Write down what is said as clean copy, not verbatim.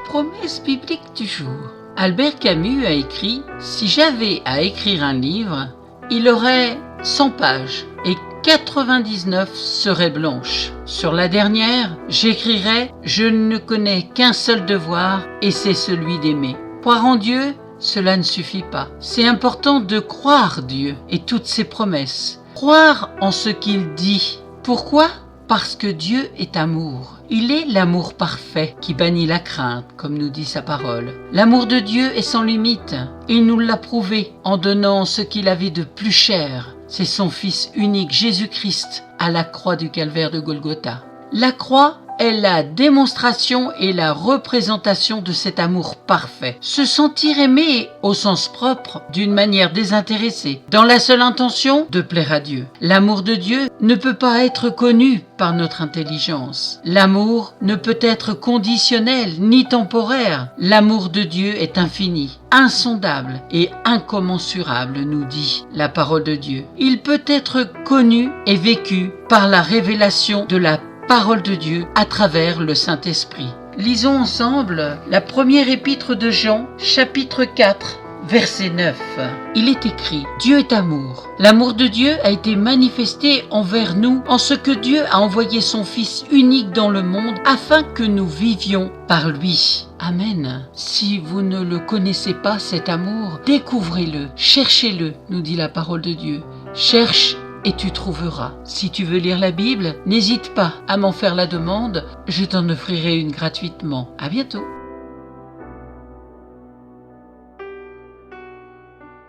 promesse biblique du jour. Albert Camus a écrit « Si j'avais à écrire un livre, il aurait 100 pages et 99 seraient blanches. Sur la dernière, j'écrirais « Je ne connais qu'un seul devoir et c'est celui d'aimer. » Croire en Dieu, cela ne suffit pas. C'est important de croire Dieu et toutes ses promesses. Croire en ce qu'il dit. Pourquoi ? Parce que Dieu est amour. Il est l'amour parfait qui bannit la crainte, comme nous dit sa parole. L'amour de Dieu est sans limite. Il nous l'a prouvé en donnant ce qu'il avait de plus cher. C'est son Fils unique, Jésus-Christ, à la croix du calvaire de Golgotha. La croix est la démonstration et la représentation de cet amour parfait. Se sentir aimé au sens propre, d'une manière désintéressée, dans la seule intention de plaire à Dieu. L'amour de Dieu ne peut pas être connu par notre intelligence. L'amour ne peut être conditionnel ni temporaire. L'amour de Dieu est infini, insondable et incommensurable, nous dit la parole de Dieu. Il peut être connu et vécu par la révélation de la parole de Dieu à travers le Saint-Esprit. Lisons ensemble la première épître de Jean, chapitre 4, verset 9. Il est écrit « Dieu est amour. L'amour de Dieu a été manifesté envers nous en ce que Dieu a envoyé son Fils unique dans le monde afin que nous vivions par lui. » Amen. Si vous ne le connaissez pas, cet amour, découvrez-le, cherchez-le, nous dit la parole de Dieu. Cherche et tu trouveras. Si tu veux lire la Bible, n'hésite pas à m'en faire la demande, je t'en offrirai une gratuitement. À bientôt.